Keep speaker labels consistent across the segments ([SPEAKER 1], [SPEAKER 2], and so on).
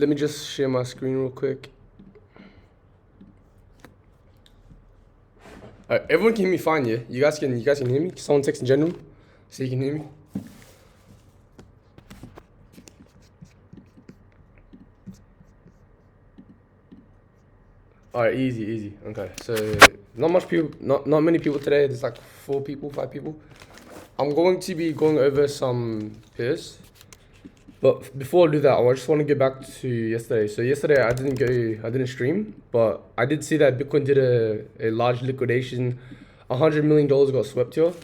[SPEAKER 1] Let me just share my screen real quick. Alright, everyone can hear me fine, yeah? You guys can hear me? Someone text in general so you can hear me. Alright, easy. Okay, so not many people today. There's like 4 people, 5 people. I'm going to be going over some pairs. But before I do that, I just want to get back to yesterday. So yesterday I didn't stream, but I did see that Bitcoin did a large liquidation. $100 million got swept here.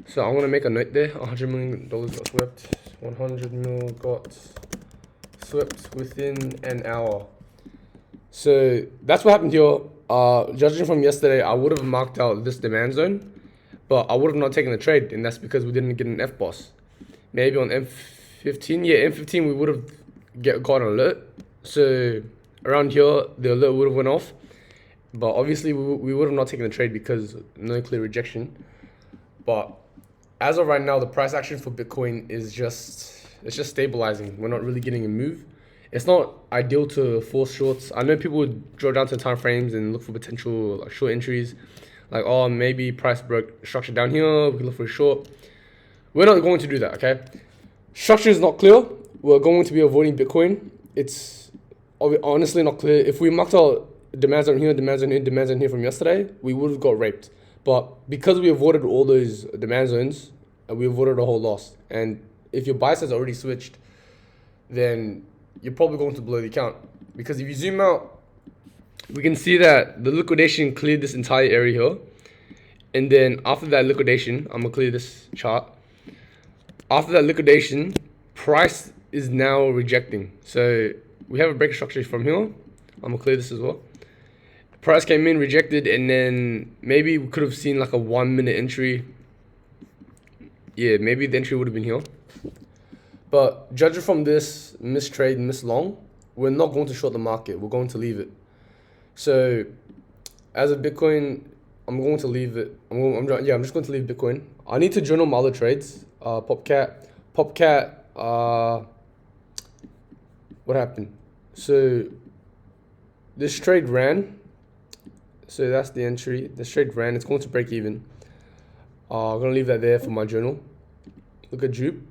[SPEAKER 1] So I'm gonna make a note there. $100 million got swept. 100 mil got swept within an hour. So that's what happened here. Judging from yesterday, I would have marked out this demand zone, but I would have not taken the trade, and that's because we didn't get an FBOSS. Maybe on M15, yeah, M15 we would have got an alert. So around here, the alert would have went off, but obviously we would have not taken the trade because no clear rejection. But as of right now, the price action for Bitcoin is just stabilizing. We're not really getting a move. It's not ideal to force shorts. I know people would draw down to time frames and look for potential like short entries, like oh maybe price broke structure down here. We can look for a short. We're not going to do that. Okay, structure is not clear. We're going to be avoiding Bitcoin. It's honestly not clear. If we marked out demand zone here, demand zone here, demand zone here from yesterday, we would have got raped. But because we avoided all those demand zones, we avoided a whole loss. And if your bias has already switched, then you're probably going to blow the account. Because if you zoom out, we can see that the liquidation cleared this entire area here. And then after that liquidation, I'm going to clear this chart. After that liquidation, price is now rejecting. So we have a break structure from here. I'm going to clear this as well. Price came in, rejected, and then maybe we could have seen like a 1 minute entry. Yeah, maybe the entry would have been here. But judging from this missed trade, missed long, we're not going to short the market. We're going to leave it. So as a Bitcoin, I'm going to leave it. I'm just going to leave Bitcoin. I need to journal my other trades. Popcat. What happened? So this trade ran. So that's the entry. This trade ran. It's going to break even. I'm going to leave that there for my journal. Look at Jupe.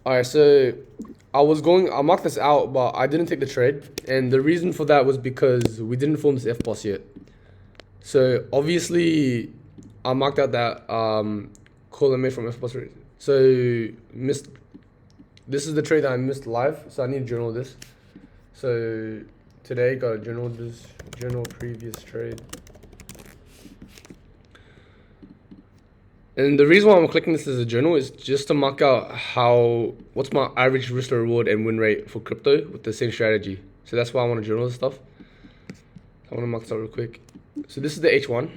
[SPEAKER 1] Alright, so I marked this out, but I didn't take the trade. And the reason for that was because we didn't form this FBOSS yet. So obviously, I marked out that call I made from FBOSS. So missed. This is the trade that I missed live. So I need to journal this. So today, got to journal this, journal previous trade. And the reason why I'm clicking this as a journal is just to mark out what's my average risk to reward and win rate for crypto with the same strategy. So that's why I want to journal this stuff. I want to mark this out real quick. So this is the H1.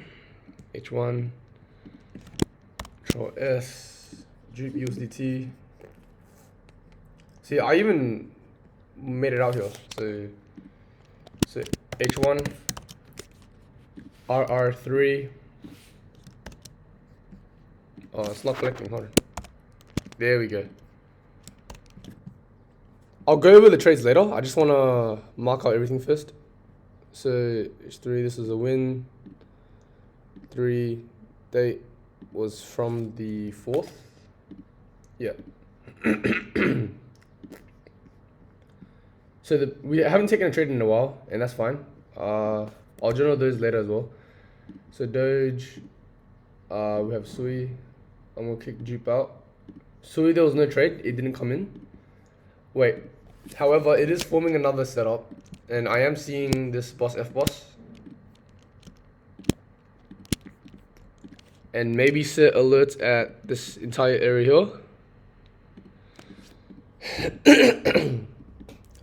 [SPEAKER 1] H1. Control S. Jupe USDT. See, I even made it out here. So H1. RR3. Oh, it's not collecting. Hold on. There we go. I'll go over the trades later. I just want to mark out everything first. So H3, this is a win. 3 date was from the 4th. Yeah. So we haven't taken a trade in a while, and that's fine. I'll journal those later as well. So Doge, we have Sui. I'm gonna kick Jupe out. Sui, there was no trade. It didn't come in. Wait. However, it is forming another setup, and I am seeing this FBOSS. And maybe set alerts at this entire area here.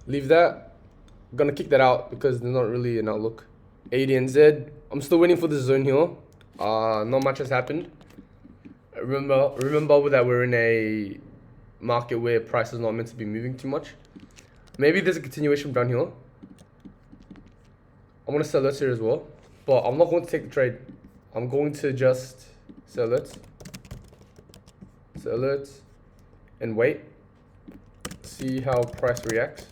[SPEAKER 1] Leave that. I'm gonna kick that out because there's not really an outlook. ADNZ. I'm still waiting for this zone here. Not much has happened. Remember that we're in a market where price is not meant to be moving too much. Maybe there's a continuation down here. I'm gonna sell alerts here as well, but I'm not going to take the trade. I'm going to just sell alerts. Sell alerts. and wait. See how price reacts.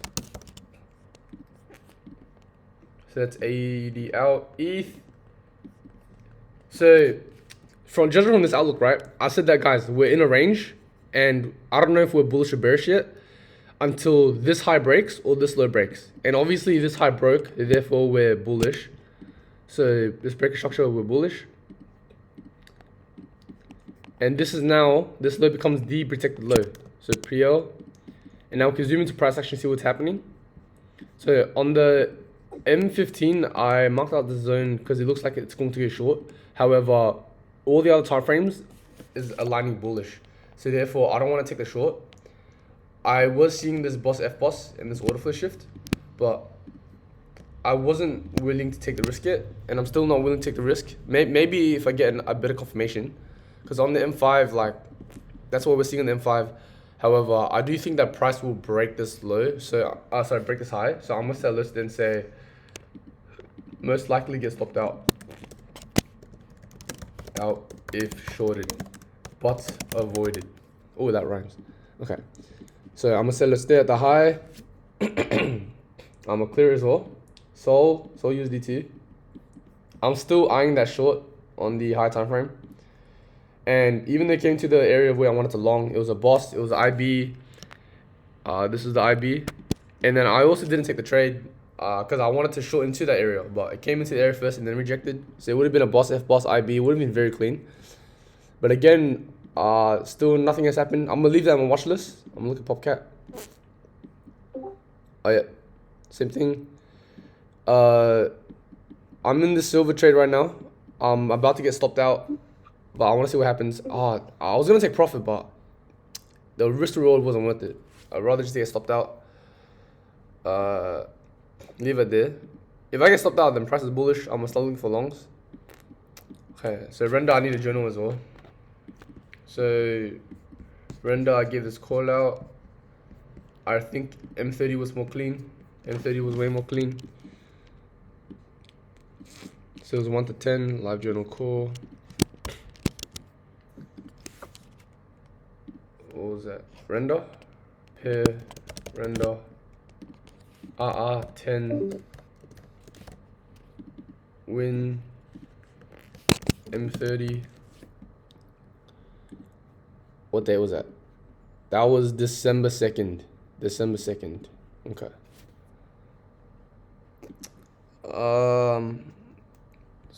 [SPEAKER 1] So that's AUD out, ETH. So from judging from this outlook, right? I said that, guys, we're in a range, and I don't know if we're bullish or bearish yet until this high breaks or this low breaks. And obviously this high broke, therefore we're bullish. So this breaker structure, we're bullish. And this is now, this low becomes the protected low. So pre-L. And now we can zoom into price action, see what's happening. So on the M15, I marked out the zone because it looks like it's going to get short. However, all the other time frames is aligning bullish. So therefore, I don't want to take the short. I was seeing this boss F-boss and this order flow shift, but I wasn't willing to take the risk yet, and I'm still not willing to take the risk. Maybe if I get a bit of confirmation, because on the M5, like, that's what we're seeing on the M5. However, I do think that price will break this low, so break this high. So I'm gonna sell this, then say most likely get stopped out if shorted, but avoided. Oh, that rhymes. Okay, so I'm gonna sell this there at the high. I'm gonna clear as well. Sol USDT. I'm still eyeing that short on the high time frame. And even though it came to the area where I wanted to long, it was a boss, it was an IB. This is the IB. And then I also didn't take the trade because I wanted to short into that area, but it came into the area first and then rejected. So it would have been a boss F, boss IB. It would have been very clean. But again, still nothing has happened. I'm going to leave that on my watch list. I'm going to look at PopCat. Oh yeah, same thing. I'm in the silver trade right now. I'm about to get stopped out, but I want to see what happens. I was going to take profit, but the risk to reward wasn't worth it. I'd rather just get stopped out. Leave it there. If I get stopped out, then price is bullish. I'm start looking for longs. Okay, so render, I need a journal as well. So render, I gave this call out. I think M30 was more clean. M30 was way more clean. So it was 1 to 10, live journal call. What was that? Render, pair, render, 10, win, M30. What day was that? That was December 2nd. December 2nd. Okay. So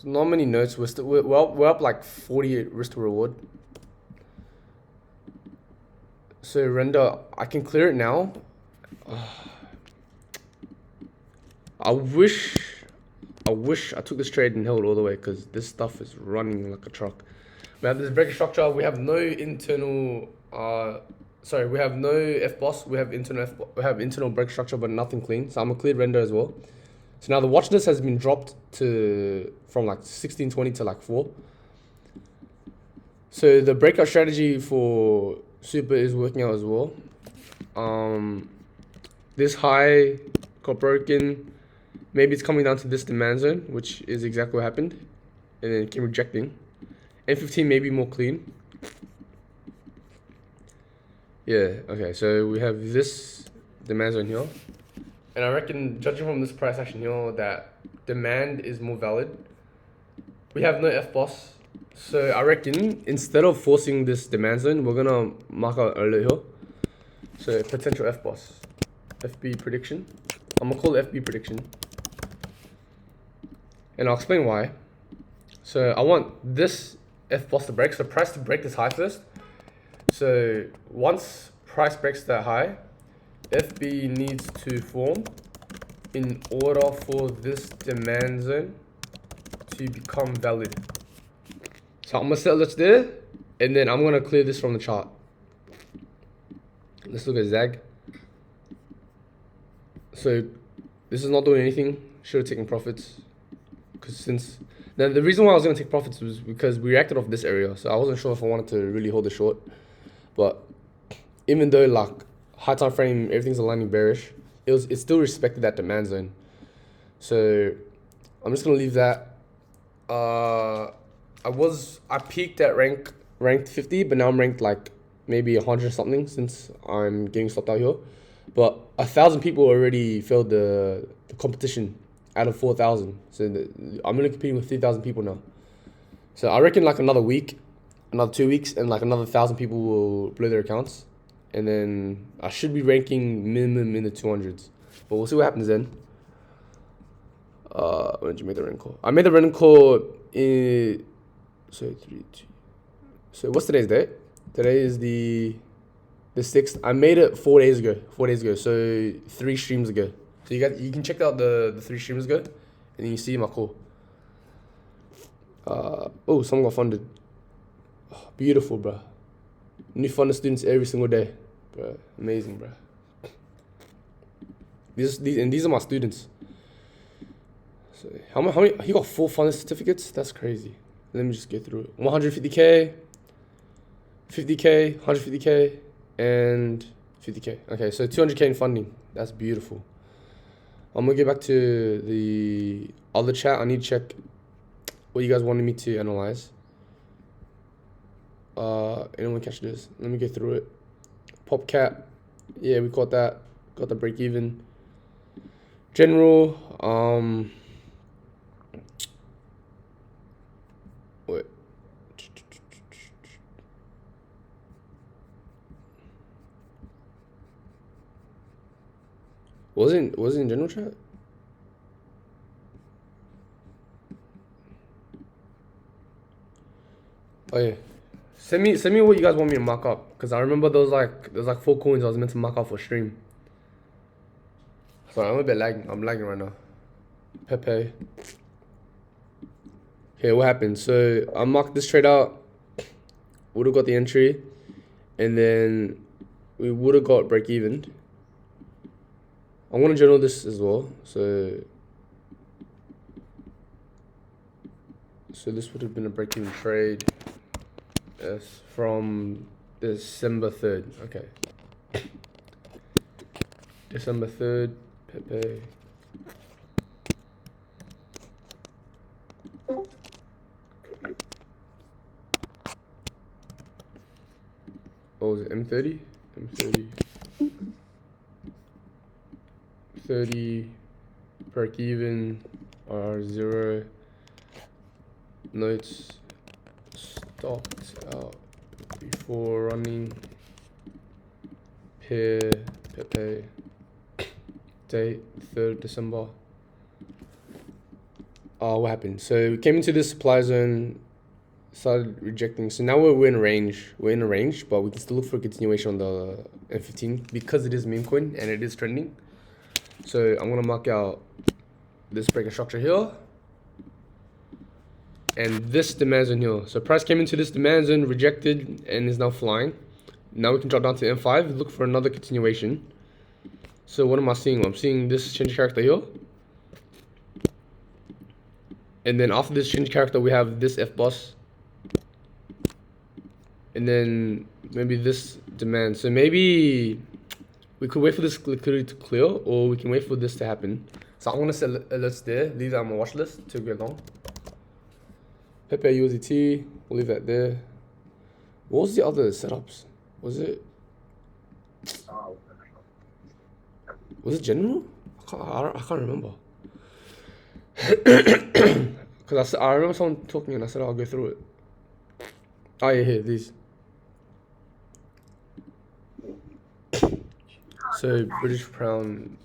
[SPEAKER 1] not many notes. We're up like 40 risk to reward. So render, I can clear it now. I wish I took this trade and held all the way because this stuff is running like a truck. We have this breaker structure. We have no internal. We have no FBOSS. We have internal breaker structure, but nothing clean. So I'm gonna clear render as well. So now the watch list has been dropped from like 1620 to like 4. So the breakout strategy for Super is working out as well. This high got broken. Maybe it's coming down to this demand zone, which is exactly what happened. And then it came rejecting. M15 may be more clean. Yeah, okay, so we have this demand zone here. And I reckon, judging from this price action here, that demand is more valid. We have no FBOSS. So I reckon, instead of forcing this demand zone, we're gonna mark out alert here. So potential FBOSS. FB prediction. I'm gonna call it FB prediction. And I'll explain why. So I want this FBOSS to break. So price to break this high first. So once price breaks that high, FB needs to form in order for this demand zone to become valid. So I'm gonna set this there, and then I'm gonna clear this from the chart. Let's look at ZAG. So this is not doing anything. Should have taken profits. Now the reason why I was gonna take profits was because we reacted off this area, so I wasn't sure if I wanted to really hold the short. But even though like high time frame, everything's aligning bearish, it still respected that demand zone. So I'm just gonna leave that. I peaked at ranked 50, but now I'm ranked like maybe 100 something since I'm getting stopped out here. But 1,000 people already failed the competition out of 4,000. So I'm only competing with 3,000 people now. So I reckon like another week, another 2 weeks, and like another 1,000 people will blow their accounts. And then I should be ranking minimum in the 200s. But we'll see what happens then. When did you make the random call? I made the random call in... So what's today's date? Today is the 6th. I made it 4 days ago. 4 days ago. So 3 streams ago. So you can check out the 3 streams ago, and then you see my call. Oh, someone got funded. Oh, beautiful, bro. New funded students every single day, bro. Amazing, bro. These are my students. So how many? He got 4 funded certificates. That's crazy. Let me just get through it. 150K, 50K, 150K, and 50K. Okay, so 200K in funding. That's beautiful. I'm gonna get back to the other chat. I need to check what you guys wanted me to analyze. Anyone catch this? Let me get through it. PopCat. Yeah, we caught that. Got the break even. General. Wait. Was it in general chat? Oh yeah. Send me what you guys want me to mark up, cause I remember there's like 4 coins I was meant to mark up for stream. Sorry, I'm a bit lagging. I'm lagging right now. Pepe. Okay, what happened? So I marked this trade out. Would have got the entry, and then we would have got break even. I'm gonna journal this as well. So this would have been a break even trade. Yes, from December 3rd. Okay. December 3rd, Pepe. What was it? M30? M30. 30. Break even. R0. Notes. Stopped out before running. Pair. Pepe. Date 3rd December. What happened? So we came into this supply zone, started rejecting. So now we're in a range. We're in a range, but we can still look for a continuation on the M15 because it is meme coin and it is trending. So I'm gonna mark out this break and structure here and this demand zone here. So price came into this demand zone, rejected, and is now flying. Now we can drop down to M5, look for another continuation. So what am I seeing? I'm seeing this change character here. And then after this change character, we have this F-boss. And then maybe this demand. So maybe we could wait for this liquidity to clear, or we can wait for this to happen. So I'm going to set alerts there. Leave that on my watch list to get long. Pepe USDT. We'll leave that there. What was the other setups? Was it general? I can't remember. Because I remember someone talking and I said I'll go through it. Oh yeah, here, these. So British pound.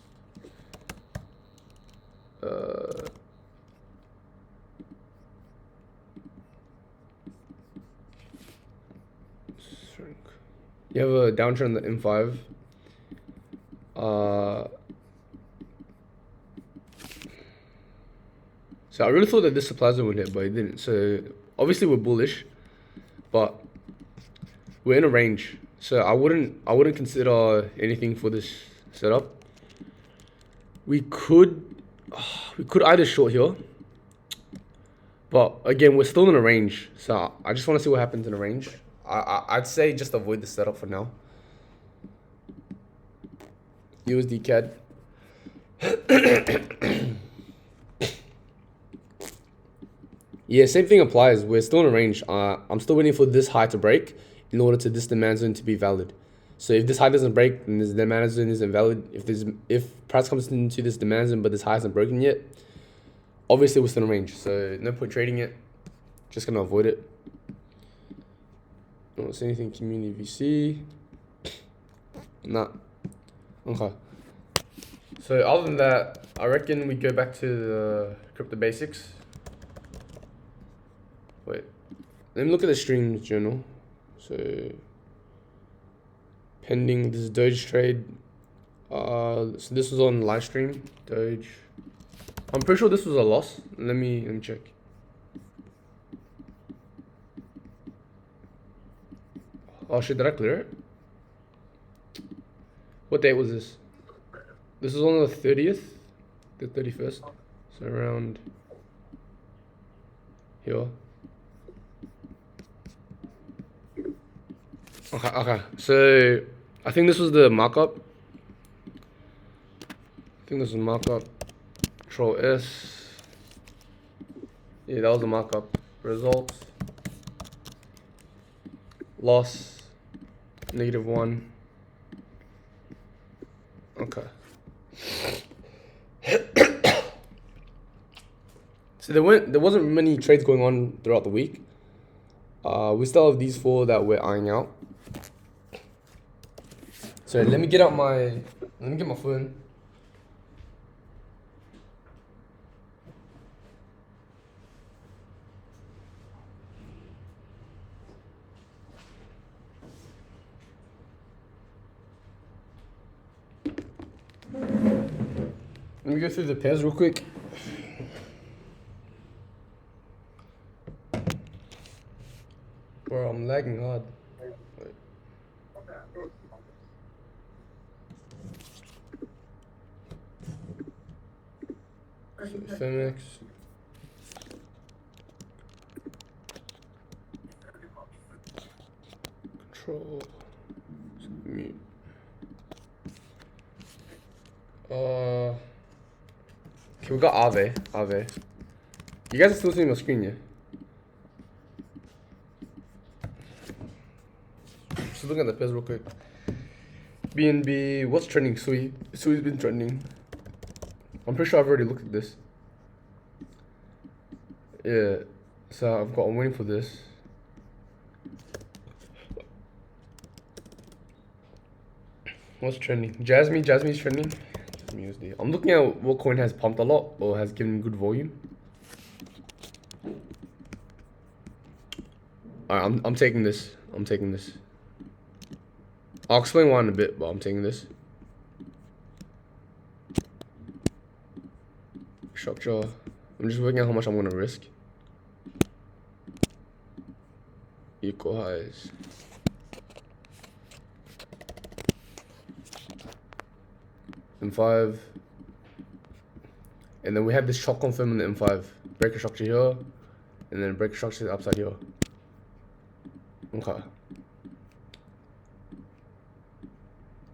[SPEAKER 1] You have a downtrend on the M5. So I really thought that this supply zone would hit, but it didn't. So obviously we're bullish, but we're in a range. So I wouldn't consider anything for this setup. We could either short here, but again we're still in a range. So I just want to see what happens in a range. I'd say just avoid the setup for now. USD CAD. Yeah, same thing applies. We're still in a range. I'm still waiting for this high to break. in order to this demand zone to be valid. So if this high doesn't break, then this demand zone isn't valid. If price comes into this demand zone but this high hasn't broken yet, obviously we're still in range. So no point trading it. Just gonna avoid it. I don't see anything community VC. Nah. Okay. So other than that, I reckon we go back to the crypto basics. Wait. Let me look at the streams journal. So pending this Doge trade. So this was on live stream. Doge. I'm pretty sure this was a loss. Let me check. Oh shit, did I clear it? What date was this? This was on the 30th, the 31st. So around here. Okay. So I think this was the markup. Control S. Yeah, that was the markup. Results. Loss. -1. Okay. So there wasn't many trades going on throughout the week. We still have these 4 that we're eyeing out. So let me get my phone. Let me go through the pairs real quick. Bro, I'm lagging hard. Wait. So Femex. Control. Mute. Okay, we got Aave. You guys are still seeing my screen, yeah? Just looking at the pairs real quick. BNB, what's trending? Sui's been trending. I'm pretty sure I've already looked at this. Yeah, so I'm waiting for this. What's trending? Jasmine's trending. USD. I'm looking at what coin has pumped a lot or has given good volume. Alright, I'm taking this. I'll explain why in a bit, but I'm taking this. Structure. I'm just working out how much I'm gonna risk. Equal highs. M5. And then we have this shock confirm on the M5. Breaker structure here. And then breaker structure upside here. Okay.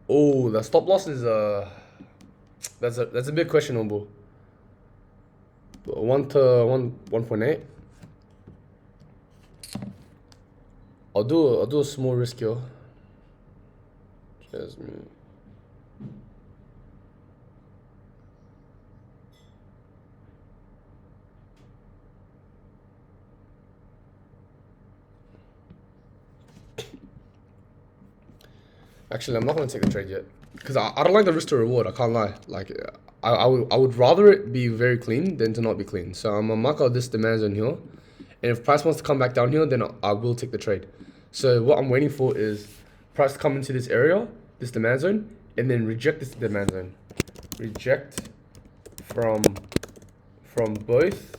[SPEAKER 1] Oh, the stop loss is that's a big questionable. 1 to 1.8. I'll do a small risk here. Jasmine. Actually, I'm not gonna take the trade yet because I don't like the risk to reward. I can't lie. Like I would rather it be very clean than to not be clean. So I'm gonna mark out this demand zone here, and if price wants to come back down here, then I will take the trade. So what I'm waiting for is price to come into this area, this demand zone, and then reject this demand zone. Reject from both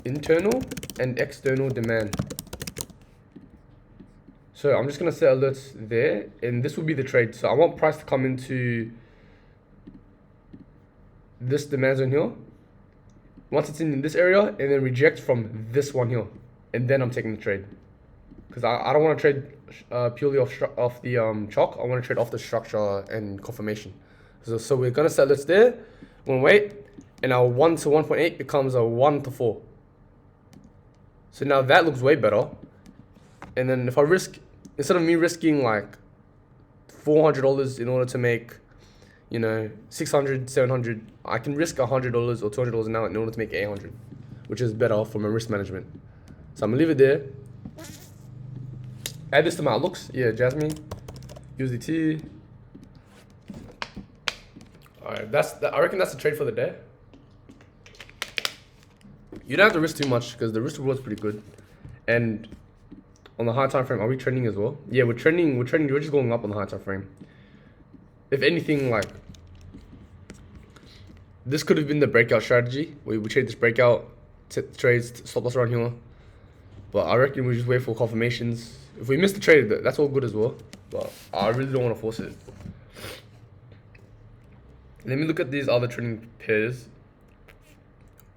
[SPEAKER 1] internal and external demand. So I'm just gonna set alerts there, and this will be the trade. So I want price to come into this demand zone here. Once it's in this area, and then reject from this one here, and then I'm taking the trade. Because I don't want to trade purely off the chalk. I want to trade off the structure and confirmation. So we're gonna set alerts there. We're gonna wait, and our 1 to 1.8 becomes a 1 to 4. So now that looks way better. And then if I risk instead of me risking like $400 in order to make, you know, 600, 700, I can risk $100 or $200 now in order to make 800, which is better for my risk management. So I'm gonna leave it there. Add this to my outlooks. Yeah, Jasmine, USDT. All right, I reckon that's the trade for the day. You don't have to risk too much because the risk reward is pretty good. And on the high time frame, are we trending as well? Yeah, we're trending. We're just going up on the high time frame. If anything, like this could have been the breakout strategy. We trade this breakout, trades, stop loss around here. But I reckon we just wait for confirmations. If we miss the trade, that's all good as well. But I really don't want to force it. Let me look at these other trading pairs.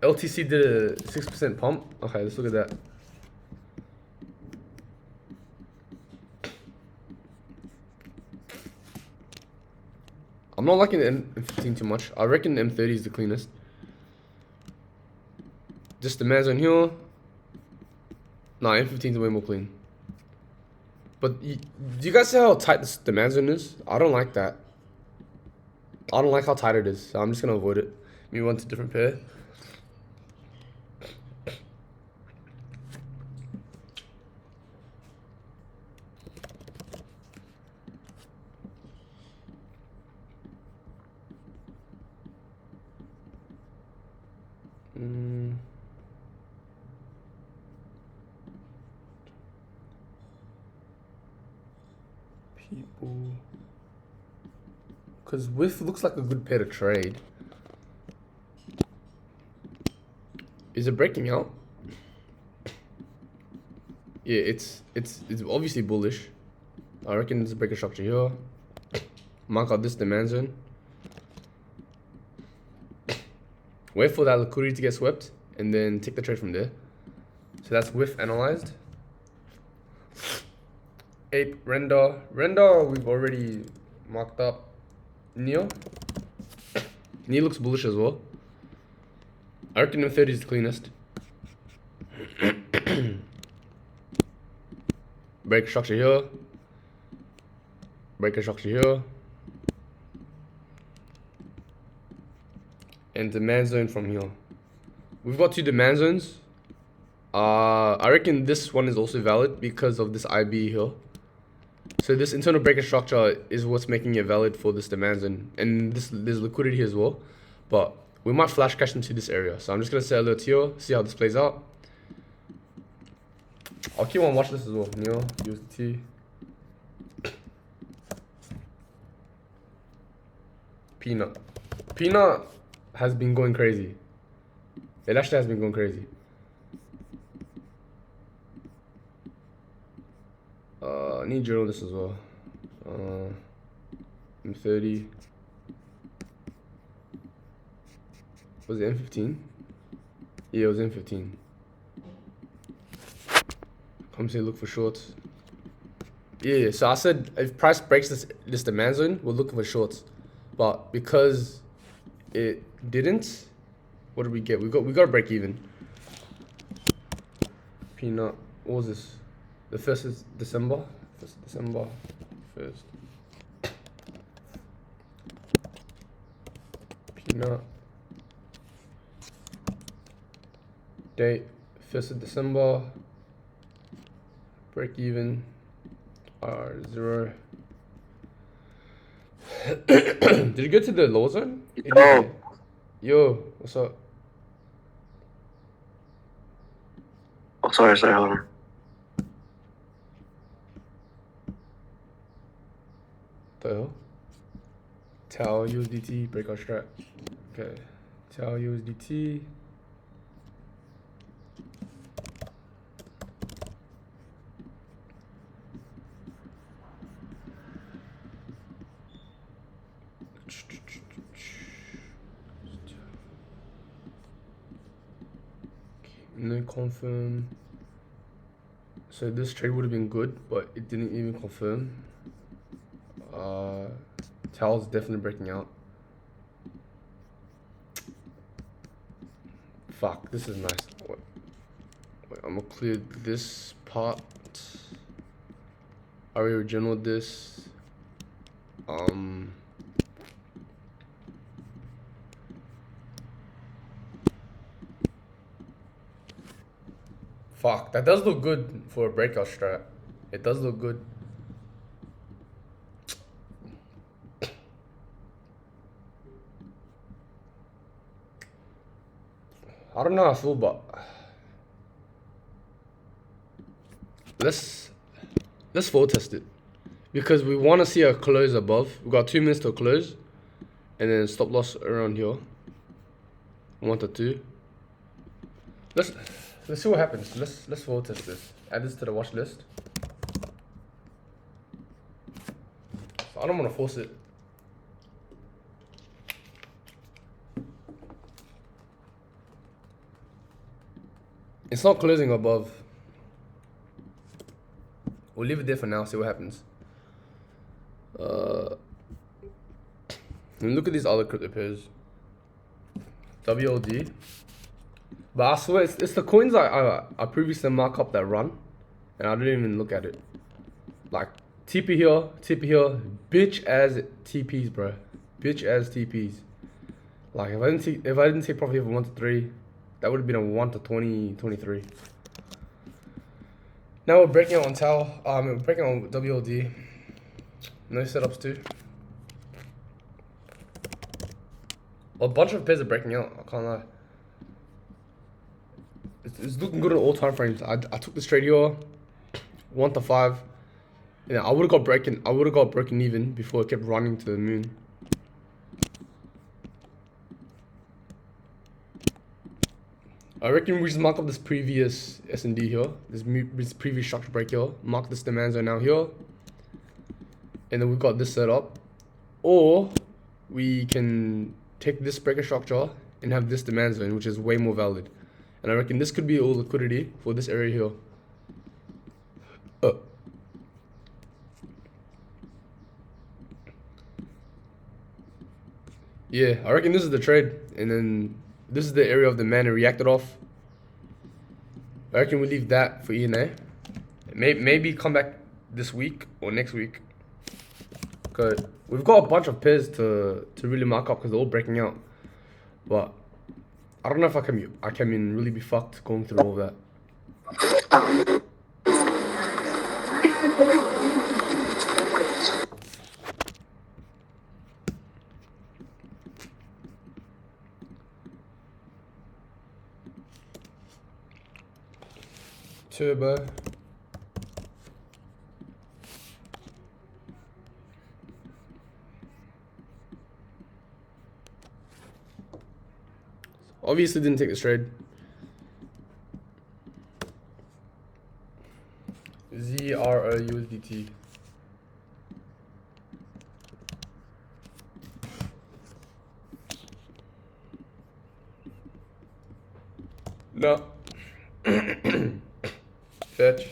[SPEAKER 1] LTC did a 6% pump. Okay, let's look at that. I'm not liking the M15 too much. I reckon the M30 is the cleanest. Just the demand zone here. Nah, M15 is way more clean. But do you guys see how tight this demand zone is? I don't like that. I don't like how tight it is. So I'm just gonna avoid it. Move on to a different pair. People, because WIF looks like a good pair to trade. Is it breaking out? Yeah, it's obviously bullish. I reckon it's a breaker structure here. Mark out this demand zone. Wait for that liquidity to get swept and then take the trade from there. So that's WIF analyzed. Ape, render we've already marked up. Neo looks bullish as well. I reckon M30 is the cleanest. Break structure here. Breaker structure here. And demand zone from here. We've got two demand zones. I reckon this one is also valid because of this IB here. So this internal breaker structure is what's making it valid for this demand zone. And there's liquidity as well. But we might flash cash into this area. So I'm just going to set alert here, see how this plays out. I'll keep on watch this as well. Neo, USDT. Peanut has been going crazy. It actually has been going crazy. I need to journal this as well. M30. Was it M15? Yeah, it was M15. Come say look for shorts. Yeah, so I said if price breaks this demand zone, we're looking for shorts. But because it didn't, what did we get? We got a break even. Peanut. What was this? The 1st is December. 1st December. 1st. Peanut. Date 1st of December. Break even. R0. Did you get to the low zone? Yo, what's up?
[SPEAKER 2] Oh, sorry, hold on.
[SPEAKER 1] The hell? Tau USDT breakout strat. Okay. Tau USDT. No confirm. So this trade would have been good, but it didn't even confirm. Towel's definitely breaking out. Fuck, this is nice. Wait, I'm gonna clear this part. I already journaled this. Fuck, that does look good for a breakout strat. It does look good. I don't know how I feel, but let's full test it because we want to see a close above. We got 2 minutes to close, and then stop loss around here. 1 to 2. Let's see what happens. Let's full test this. Add this to the watch list. So I don't want to force it. It's not closing above. We'll leave it there for now, see what happens. And look at these other crypto pairs. WLD. But I swear, it's the coins I previously mark up that run. And I didn't even look at it. Like, TP here. Bitch as TPs, bro. Bitch as TPs. Like, if I didn't take profit from 1 to 3, that would have been a 1 to 20, 23. Now we're breaking out on Tau. We're breaking on WLD. No setups too. A bunch of pairs are breaking out. I can't lie. It's looking good on all time frames. I took this trade here, 1 to 5. Yeah, I would have got broken even before it kept running to the moon. I reckon we just mark up this previous S&D here, this previous structure break here, mark this demand zone now here, and then we've got this set up. Or we can take this breaker structure and have this demand zone, which is way more valid. And I reckon this could be all liquidity for this area here. Yeah, I reckon this is the trade, and then this is the area of demand and reacted off. I reckon we leave that for ENA. Maybe come back this week or next week. Cause we've got a bunch of pairs to really mark up because they're all breaking out. But I don't know if I can really be fucked going through all that. Turbo. Obviously didn't take this trade. ZRO USDT. No. Fetch.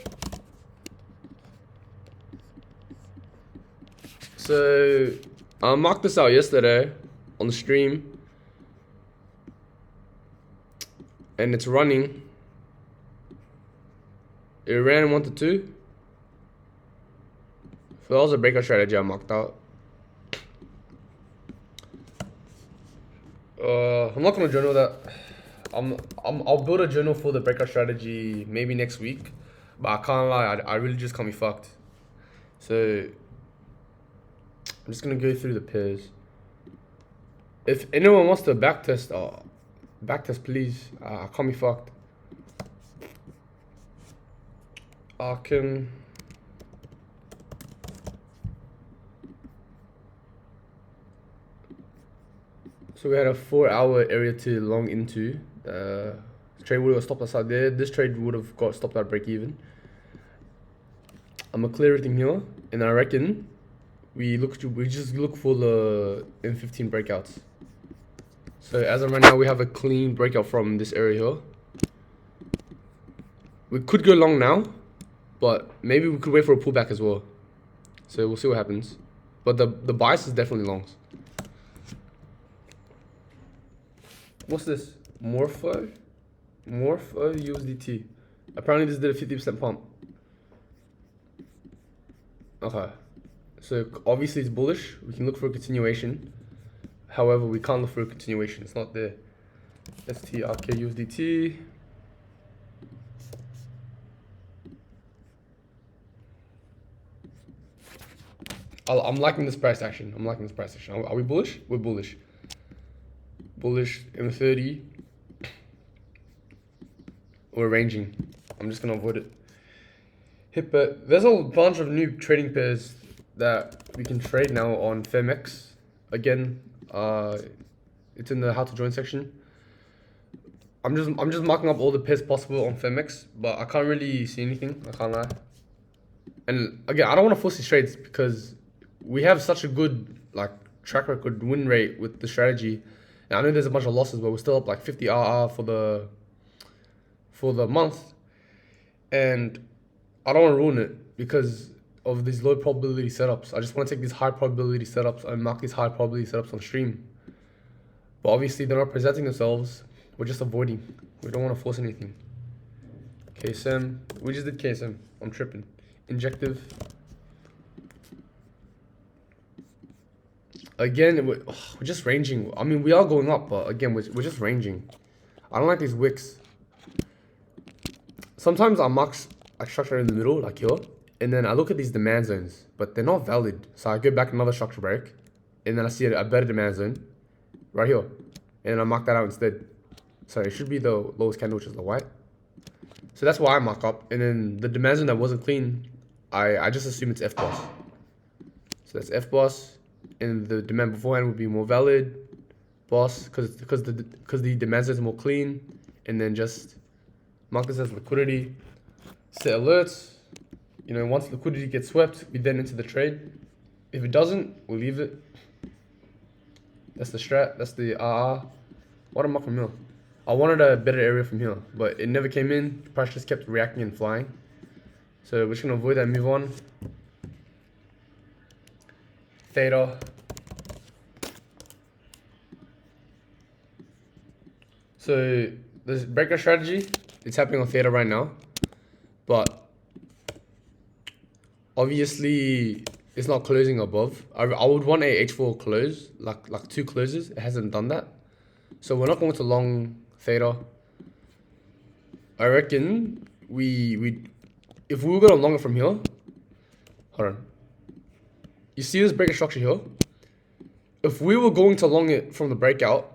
[SPEAKER 1] So I marked this out yesterday on the stream, and it's running. It ran 1 to 2. So that was a breakout strategy I marked out. I'm not gonna journal that. I'll build a journal for the breakout strategy maybe next week, but I can't lie, I really just can't be fucked. So I'm just gonna go through the pairs. If anyone wants to backtest, please. I can't be fucked. I can. So we had a 4-hour area to long into. Trade would have stopped us out there. This trade would have got stopped at break even. I'm gonna clear everything here, and I reckon we just look for the M15 breakouts. So as of right now, we have a clean breakout from this area here. We could go long now, but maybe we could wait for a pullback as well. So we'll see what happens. But the bias is definitely longs. What's this? Morpho USDT. Apparently this did a 50% pump. Okay. So obviously it's bullish. We can look for a continuation. However, we can't look for a continuation. It's not there. STRK USDT. I'm liking this price action. Are we bullish? We're bullish. Bullish M30. We're ranging. I'm just gonna avoid it. But there's a bunch of new trading pairs that we can trade now on FemX. Again, it's in the how to join section. I'm just marking up all the pairs possible on FemX, but I can't really see anything. I can't lie. And again, I don't want to force these trades because we have such a good like track record win rate with the strategy. And I know there's a bunch of losses, but we're still up like 50 RR for the month, and I don't want to ruin it because of these low probability setups. I just want to take these high probability setups and mark these high probability setups on stream. But obviously they're not presenting themselves. We're just avoiding. We don't want to force anything. KSM. We just did KSM. I'm tripping. Injective. Again, we're just ranging. I mean, we are going up, but again, we're just ranging. I don't like these wicks. Sometimes I mark a structure in the middle, like here, and then I look at these demand zones, but they're not valid. So I go back another structure break, and then I see a better demand zone, right here, and I mark that out instead. So it should be the lowest candle, which is the white. So that's why I mark up, and then the demand zone that wasn't clean, I just assume it's FBOSS. So that's FBOSS, and the demand beforehand would be more valid, boss, because the demand zone is more clean, and then just mark this as liquidity, set alerts. You know, once liquidity gets swept, we then enter the trade. If it doesn't, we'll leave it. That's the strat. That's the RR. What am I from here? I wanted a better area from here, but it never came in. The price just kept reacting and flying. So we're just gonna avoid that and move on. Theta. So this breakout strategy, it's happening on Theta right now, but obviously it's not closing above. I would want a H4 close, like two closes. It hasn't done that, so we're not going to long Theta. I reckon if we were gonna long it from here, hold on. You see this breakout structure here? If we were going to long it from the breakout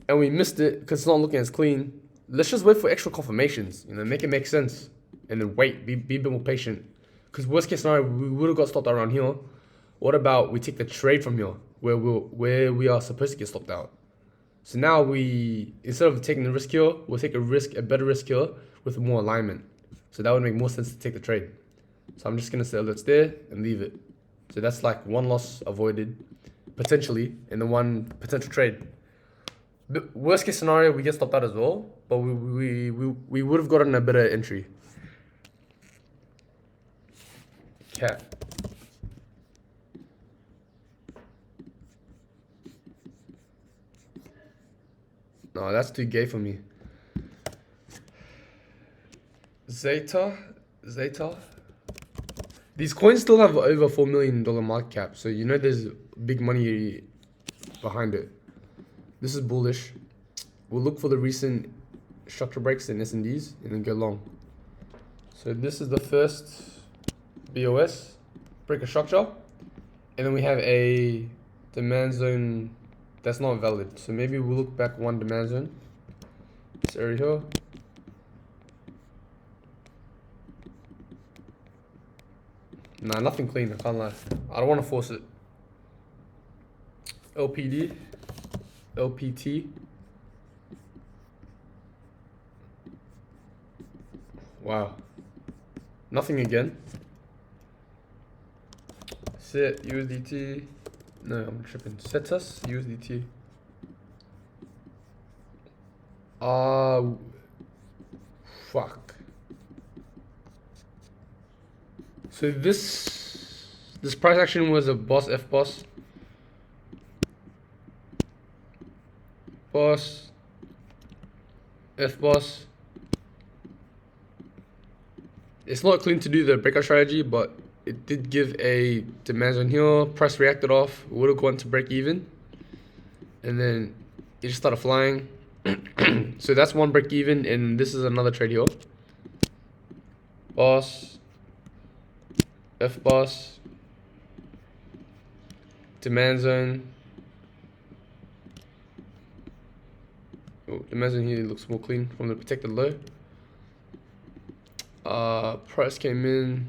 [SPEAKER 1] and we missed it because it's not looking as clean, let's just wait for extra confirmations. You know, make it make sense, and then wait. Be a bit more patient. Because worst case scenario, we would have got stopped out around here. What about we take the trade from here, where we are supposed to get stopped out? So now instead of taking the risk here, we'll take a better risk here with more alignment. So that would make more sense to take the trade. So I'm just gonna say let's there and leave it. So that's like one loss avoided, potentially, in the one potential trade. But worst case scenario, we get stopped out as well, but we would have gotten a better entry. Cat. No, that's too gay for me. Zeta. These coins still have over $4 million market cap, so you know there's big money behind it. This is bullish. We'll look for the recent structure breaks in S&Ds and then go long. So this is the first BOS, break a structure, and then we have a demand zone that's not valid. So maybe we'll look back one demand zone. This area here. Nah, nothing clean, I can't lie. I don't want to force it. LPD. LPT. Wow. Nothing again. Set USDT. No, I'm tripping. Cetus USDT. Fuck. So this price action was a boss FBOSS. Boss. FBOSS. It's not clean to do the breakout strategy, but it did give a demand zone here. Price reacted off. Would have gone to break even, and then it just started flying. So that's one break even, and this is another trade here. Boss, F boss, demand zone. Oh, demand zone here looks more clean from the protected low. Price came in.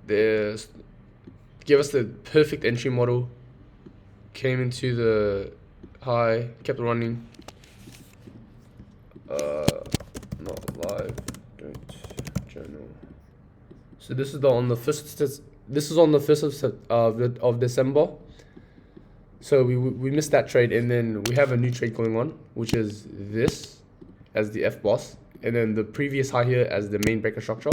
[SPEAKER 1] There's give us the perfect entry model. Came into the high, kept running. Not live. Don't journal. So this is on the first. This is on the 1st of December. So we missed that trade, and then we have a new trade going on, which is this as the F boss, and then the previous high here as the main breaker structure.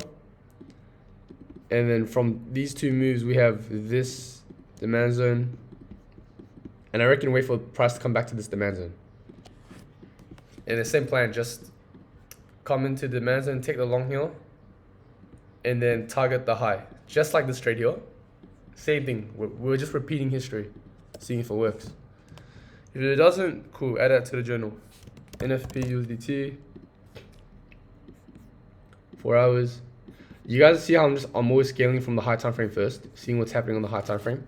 [SPEAKER 1] And then from these two moves, we have this demand zone, and I reckon wait for price to come back to this demand zone. And the same plan, just come into the demand zone, take the long here, and then target the high, just like this trade here. Same thing. We're just repeating history, seeing if it works. If it doesn't, cool. Add that to the journal. NFP USDT. 4 hours. You guys see how I'm always scaling from the high time frame first, seeing what's happening on the high time frame.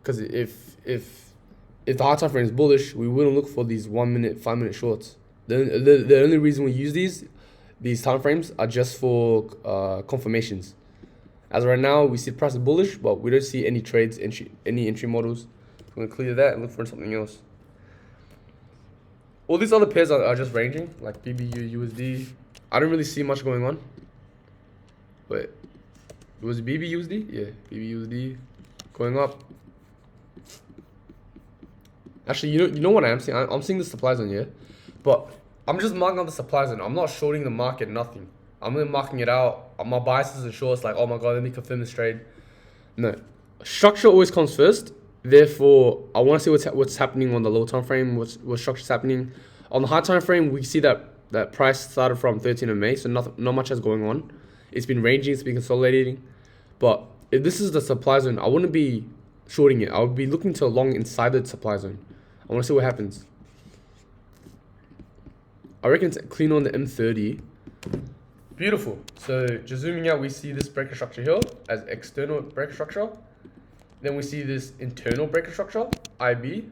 [SPEAKER 1] Because if the high time frame is bullish, we wouldn't look for these 1 minute, 5 minute shorts. The only reason we use these time frames are just for confirmations. As of right now, we see the price is bullish, but we don't see any trades, any entry models. I'm gonna clear that and look for something else. All these other pairs are just ranging, like BBU, USD. I don't really see much going on. Wait, was it BBUSD? Yeah, BBUSD going up. Actually, you know what I am seeing? I'm seeing the supply zone here, but I'm just marking out the supply zone. I'm not shorting the market, nothing. I'm really marking it out. My biases and shorts, like, oh my god, let me confirm this trade. No, structure always comes first. Therefore, I want to see what's happening on the low time frame. What structure's happening on the high time frame? We see that price started from 13th of May, so not much is going on. It's been ranging, it's been consolidating. But if this is the supply zone, I wouldn't be shorting it. I would be looking to long inside the supply zone. I want to see what happens. I reckon it's clean on the M30. Beautiful. So just zooming out, we see this breaker structure here as external breaker structure. Then we see this internal breaker structure, IB.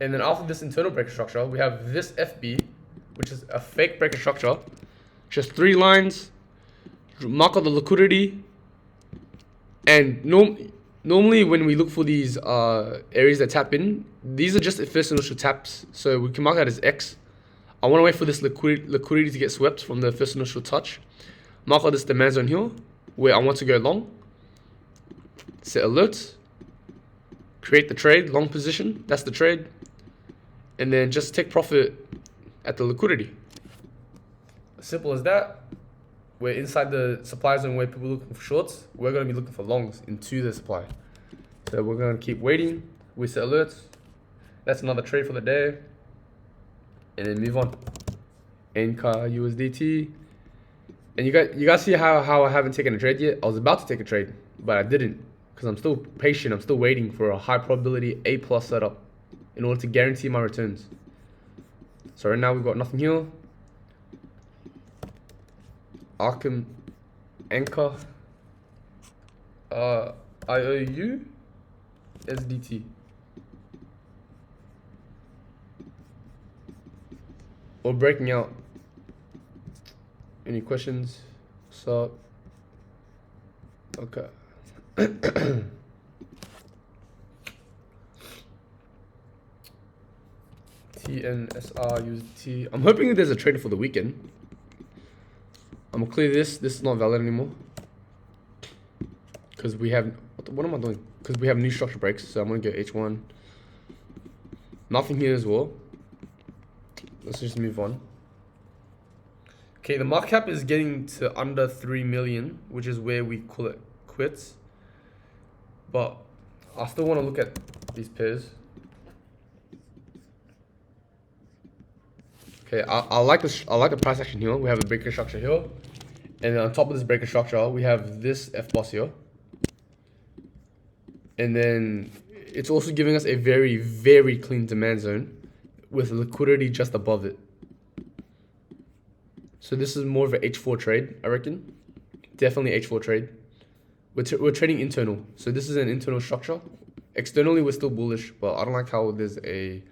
[SPEAKER 1] And then after this internal breaker structure, we have this FB, which is a fake breaker structure. Just 3 lines. Mark out the liquidity, and normally when we look for these areas that tap in, these are just first initial taps, so we can mark that as X. I want to wait for this liquidity to get swept from the first initial touch. Mark out this demand zone here, where I want to go long. Set alert, create the trade, long position, that's the trade, and then just take profit at the liquidity. Simple as that. We're inside the supply zone where people are looking for shorts. We're going to be looking for longs into the supply. So we're going to keep waiting. We set alerts. That's another trade for the day. And then move on. NCAR USDT. And you guys see how I haven't taken a trade yet? I was about to take a trade, but I didn't. Because I'm still patient. I'm still waiting for a high probability A+ setup in order to guarantee my returns. So right now we've got nothing here. Arkham, Anchor, IOU, SDT. Or breaking out. Any questions? What's up? Okay. TNSR USDT. I'm hoping that there's a trade for the weekend. I'm gonna clear this. This is not valid anymore. Because we have... What am I doing? Because we have new structure breaks. So I'm gonna go H1. Nothing here as well. Let's just move on. Okay, the market cap is getting to under 3 million, which is where we call it quits. But I still want to look at these pairs. Okay, I like the price action here. We have a breaker structure here, And then on top of this breaker structure, we have this FBOSS here. And then it's also giving us a very, very clean demand zone with liquidity just above it. So this is more of an H4 trade, I reckon. Definitely H4 trade. We're trading internal. So this is an internal structure. Externally, we're still bullish, but I don't like how there's a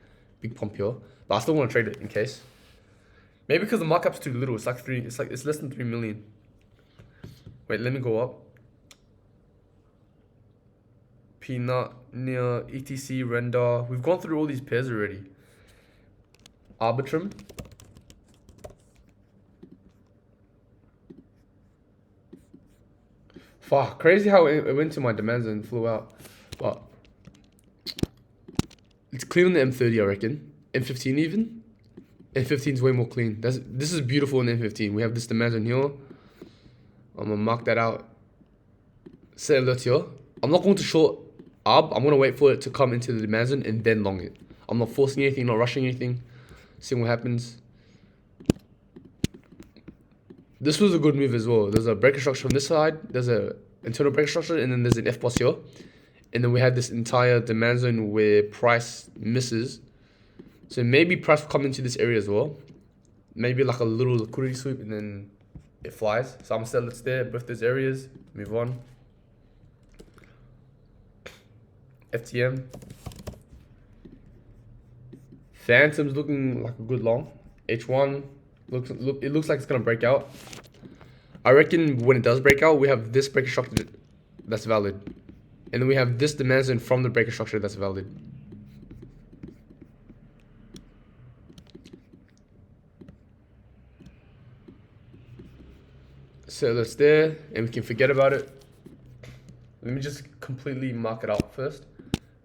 [SPEAKER 1] big pump here. But I still want to trade it in case. Maybe because the markup's too little. It's less than 3 million. Wait, let me go up. Peanut, Near, ETC, Render. We've gone through all these pairs already. Arbitrum. Fuck, crazy how it went to my demands and flew out. But it's clean on the M30, I reckon. M15 even. M15 is way more clean. This is beautiful in M15. We have this demand on here. I'm gonna mark that out. Set alert here. I'm not going to short ARB. I'm gonna wait for it to come into the demand zone and then long it. I'm not forcing anything, not rushing anything. Seeing what happens. This was a good move as well. There's a breaker structure on this side. There's a internal breaker structure, and then there's an FBOSS here. And then we have this entire demand zone where price misses. So maybe price will come into this area as well. Maybe like a little liquidity sweep, and then it flies. So I'm gonna sell it there, both those areas. Move on. FTM. Phantom's looking like a good long. H1 it looks like it's gonna break out. I reckon when it does break out, we have this breaker structure that's valid, and then we have this demand zone from the breaker structure that's valid. So that's there, and we can forget about it. Let me just completely mark it out first.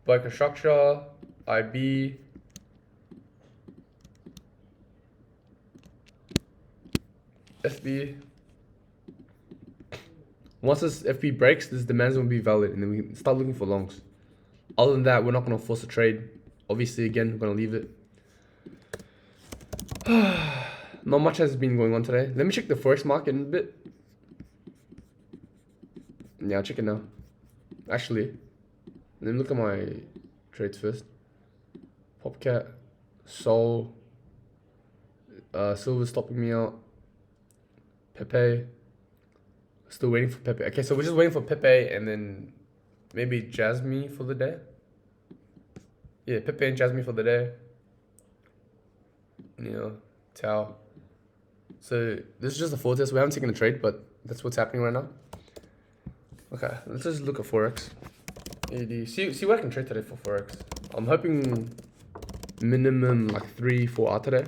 [SPEAKER 1] Breaker structure, IB. FB. Once this FB breaks, this demand zone will be valid, and then we can start looking for longs. Other than that, we're not going to force a trade. Obviously, again, we're going to leave it. Not much has been going on today. Let me check the forex market in a bit. Yeah, I'll check it now. Actually, let me look at my trades first. Popcat, Sol, Silver stopping me out. Pepe. Still waiting for Pepe. Okay, so we're just waiting for Pepe and then maybe Jasmine for the day. Yeah, Pepe and Jasmine for the day. You know, Tao. So this is just a forward test. We haven't taken a trade, but that's what's happening right now. Okay, let's just look at Forex. AD. See what I can trade today for Forex. I'm hoping minimum like 3-4 out today.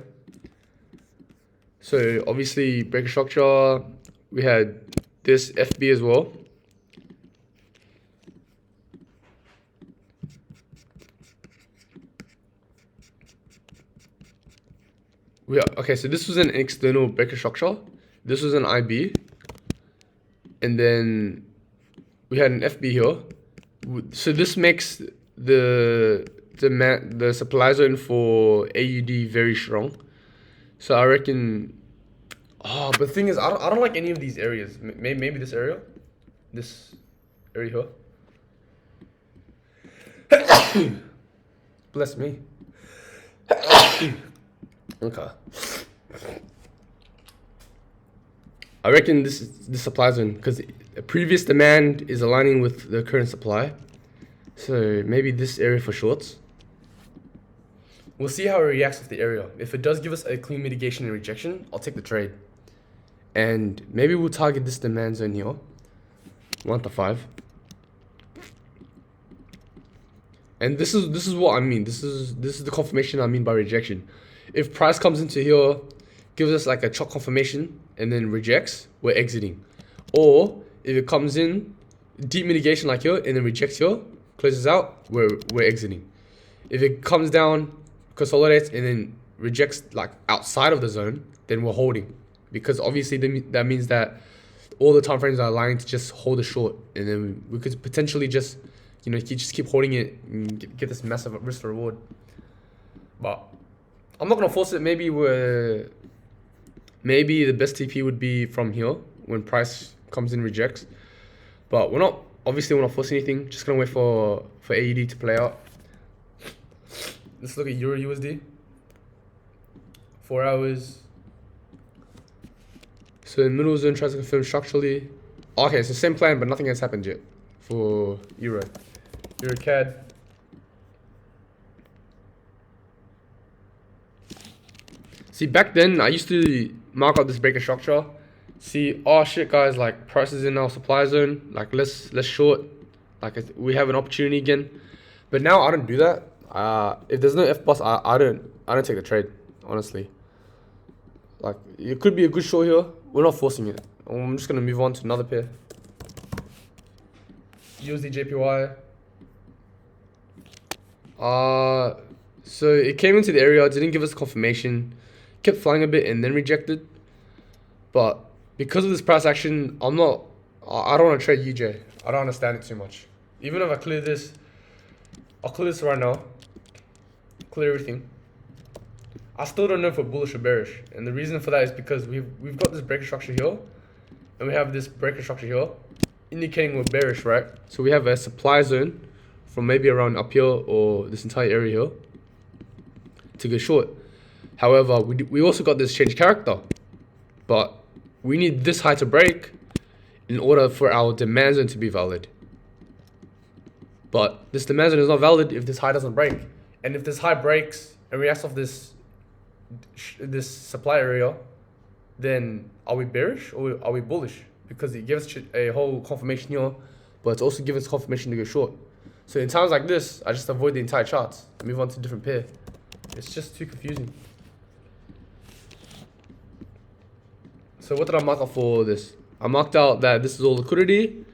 [SPEAKER 1] So obviously breaker structure, we had this FB as well. Okay, so this was an external breaker structure. This was an IB. And then we had an FB here. So this makes the supply zone for AUD very strong. So I reckon. Oh, but the thing is, I don't like any of these areas. Maybe this area, here. Bless me. Okay. I reckon this supply zone because the previous demand is aligning with the current supply. So maybe this area for shorts. We'll see how it reacts with the area. If it does give us a clean mitigation and rejection, I'll take the trade. And maybe we'll target this demand zone here. 1 to 5. And this is what I mean. This is the confirmation I mean by rejection. If price comes into here, gives us like a chalk confirmation and then rejects, we're exiting. Or if it comes in, deep mitigation like here and then rejects here, closes out, we're exiting. If it comes down, consolidates and then rejects like outside of the zone, then we're holding, because obviously that means that all the time frames are aligned to just hold a short, and then we could potentially just, you know, just keep holding it and get this massive risk to reward. But I'm not gonna force it. Maybe the best TP would be from here, when price comes in rejects. But we're not forcing anything. Just gonna wait for AUD to play out. Let's look at Euro USD. 4 hours. So in middle zone tries to confirm structurally. Okay, so same plan, but nothing has happened yet for Euro. Euro CAD. See, back then I used to mark out this breaker structure. See, oh shit, guys, like prices in our supply zone, like let's short, like we have an opportunity again. But now I don't do that. If there's no FBOS, I don't take the trade, honestly. Like it could be a good short here. We're not forcing it. I'm just gonna move on to another pair. USD JPY. So it came into the area, didn't give us confirmation, kept flying a bit and then rejected. But because of this price action, I don't want to trade UJ. I don't understand it too much. Even if I clear this, I'll clear this right now. Clear everything. I still don't know if we're bullish or bearish. And the reason for that is because we've got this breaker structure here. And we have this breaker structure here, indicating we're bearish, right? So we have a supply zone from maybe around up here or this entire area here to go short. However, we also got this change character. But we need this high to break in order for our demand zone to be valid. But this demand zone is not valid if this high doesn't break. And if this high breaks and reacts off this supply area, then are we bearish or are we bullish? Because it gives a whole confirmation here, but it's also gives confirmation to go short. So in times like this, I just avoid the entire chart and move on to a different pair. It's just too confusing. So what did I mark out for this? I marked out that this is all liquidity.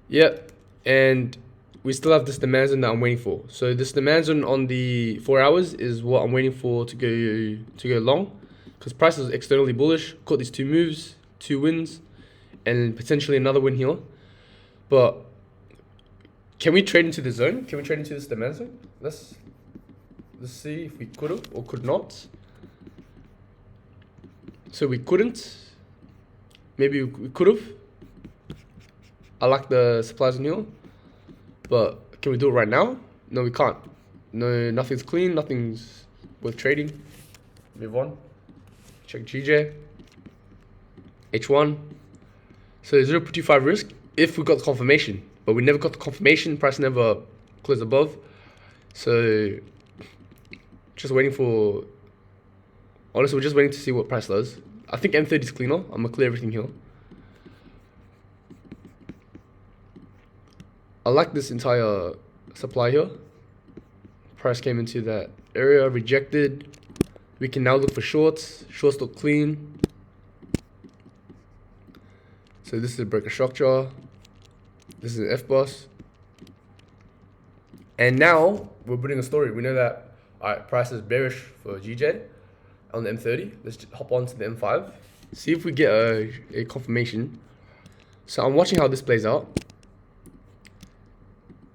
[SPEAKER 1] Yep. And we still have this demand zone that I'm waiting for. So this demand zone on the 4 hours is what I'm waiting for to go long. Because price is externally bullish. Caught these 2 moves, 2 wins, and potentially another win here. But can we trade into the zone? Can we trade into this demand zone? Let's see if we could have or could not. So we couldn't. Maybe we could have. I like the supply zone here. But can we do it right now? No, we can't. No, nothing's clean. Nothing's worth trading. Move on. Check GJ. H1. So 0.25 risk if we got the confirmation. But we never got the confirmation. Price never closed above. So just waiting for... Honestly, we're just waiting to see what price does. I think M30 is cleaner. I'm going to clear everything here. I like this entire supply here. Price came into that area, rejected. We can now look for shorts. Shorts look clean. So this is a breaker structure. This is an FBOS. And now we're putting a story. We know that price is bearish for GJ on the M30. Let's just hop on to the M5. See if we get a confirmation. So I'm watching how this plays out.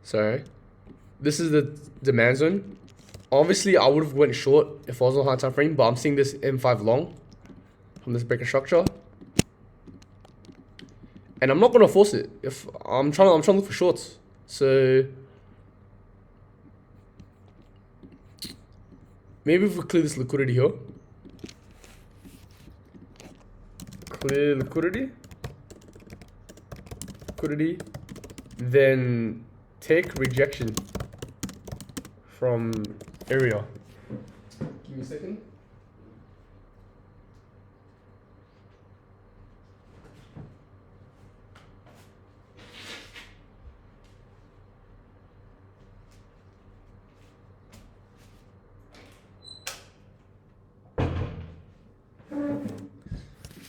[SPEAKER 1] Sorry. This is the demand zone. Obviously, I would have went short if I was on high time frame, but I'm seeing this M5 long from this breaker structure. And I'm not gonna force it. If I'm trying to look for shorts. So maybe if we clear this liquidity here. Clear liquidity. Then take rejection from area. Give me a second.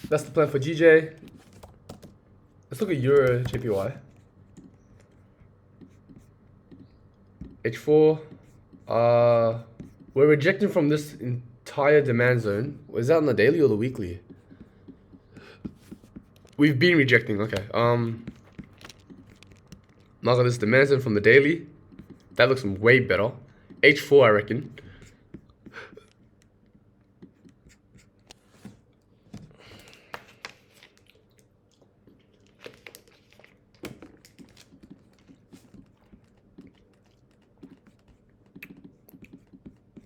[SPEAKER 1] That's the plan for GJ. Let's look at Euro JPY. H4. We're rejecting from this entire demand zone. Was that on the daily or the weekly? We've been rejecting. Okay. Mark this demand zone from the daily. That looks way better. H4, I reckon.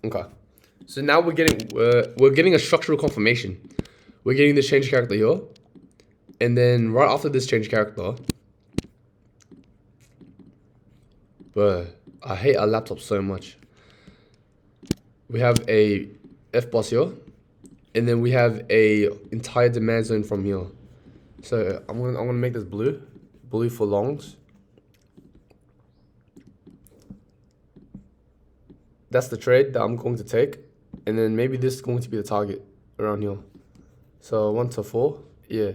[SPEAKER 1] Okay. So now we're getting a structural confirmation. We're getting this change character here, and then right after this change character, bro, I hate our laptop so much. We have a FBOSS here, and then we have a entire demand zone from here. So I'm gonna make this blue for longs. That's the trade that I'm going to take, and then maybe this is going to be the target around here. So 1 to 4, yeah.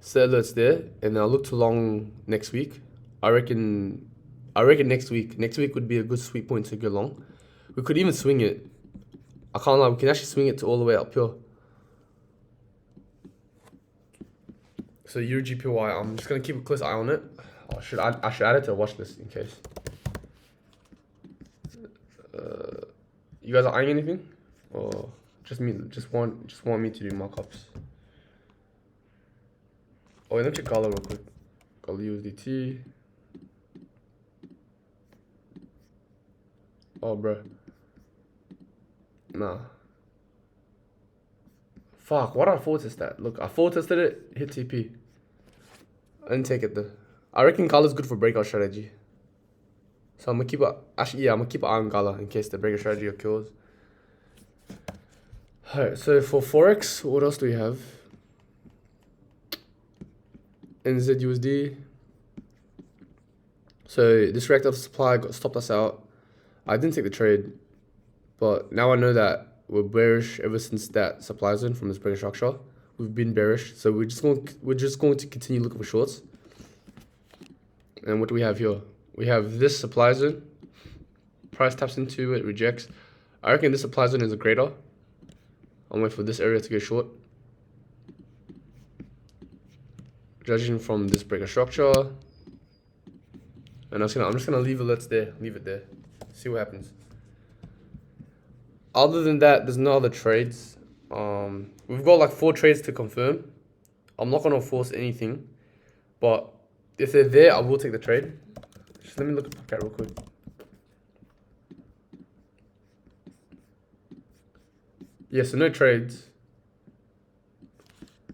[SPEAKER 1] Set alerts there, and I'll look to long next week. I reckon next week would be a good sweet point to go long. We could even swing it. I can't lie, we can actually swing it to all the way up here. So Euro GPY, I'm just gonna keep a close eye on it. I should add it to a watch list in case. You guys are eyeing anything, or just want me to do markups? Oh, wait, let me check Gala real quick. Gala USDT. Oh, bro. Nah. Fuck, why did I forward test that? Look, I forward tested it, hit TP. I didn't take it though. I reckon Gala's good for breakout strategy. So I'm gonna keep I'm gonna keep an eye on Gala in case the breakout strategy occurs. Alright, so for Forex, what else do we have? NZUSD. So this reactive supply stopped us out. I didn't take the trade, but now I know that we're bearish ever since that supply zone from this breaker structure. We've been bearish, so we're just going to continue looking for shorts. And what do we have here? We have this supply zone. Price taps into it, rejects. I reckon this supply zone is a greater. I'm waiting for this area to go short. Judging from this breaker structure. And I'm just gonna leave it there. See what happens. Other than that, there's no other trades. We've got like 4 trades to confirm. I'm not gonna force anything, but if they're there, I will take the trade. Just let me look at the cat real quick. Yeah, so no trades.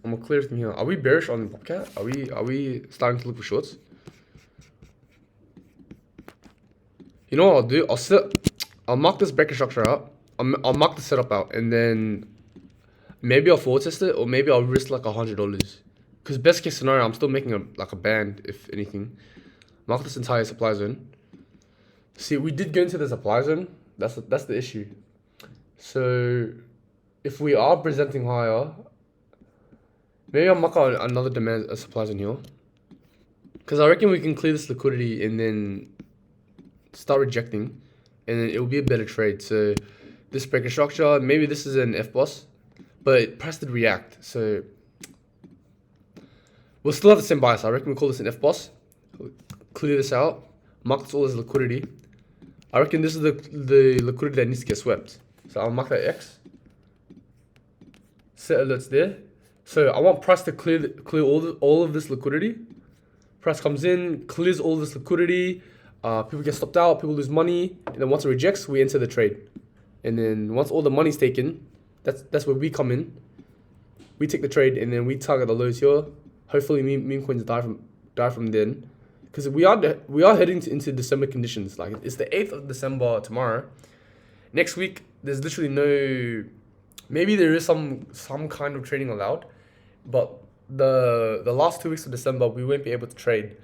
[SPEAKER 1] I'm gonna clear from here. Are we bearish on Bobcat? Are we starting to look for shorts? You know what I'll do? I'll mark this breaker structure out. I'll mark the setup out, and then maybe I'll forward test it, or maybe I'll risk like $100. Because best case scenario, I'm still making a band, if anything. Mark this entire supply zone. See, we did go into the supply zone. That's the issue. So if we are presenting higher, maybe I'll mark out another supply zone here. Because I reckon we can clear this liquidity and then start rejecting, and then it will be a better trade. So this breaker structure, maybe this is an FBOSS, but price did react, so we'll still have the same bias. I reckon we call this an FBOSS. Clear this out, mark this all as liquidity. I reckon this is the liquidity that needs to get swept. So I'll mark that X. Set alerts there. So I want price to clear all of this liquidity. Price comes in, clears all this liquidity. People get stopped out, people lose money, and then once it rejects, we enter the trade. And then once all the money's taken, that's where we come in. We take the trade, and then we target the lows here. Hopefully, meme coins die from then, because we are heading into December conditions. Like, it's the 8th of December tomorrow. Next week, there's literally no. Maybe there is some kind of trading allowed, but the last 2 weeks of December we won't be able to trade.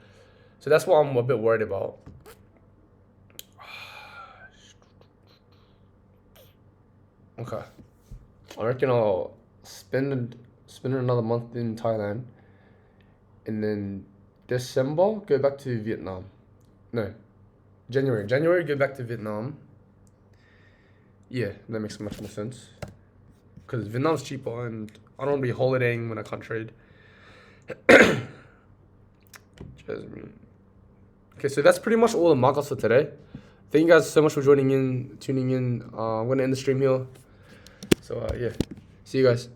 [SPEAKER 1] So that's what I'm a bit worried about. Okay, I reckon I'll spend another month in Thailand, and then December go back to Vietnam. No, January go back to Vietnam. Yeah, that makes much more sense. Because Vietnam's cheaper, and I don't want to be holidaying when I can't trade. Jasmine. Okay, so that's pretty much all the markups for today. Thank you guys so much for tuning in. I'm going to end the stream here. So, yeah. See you guys.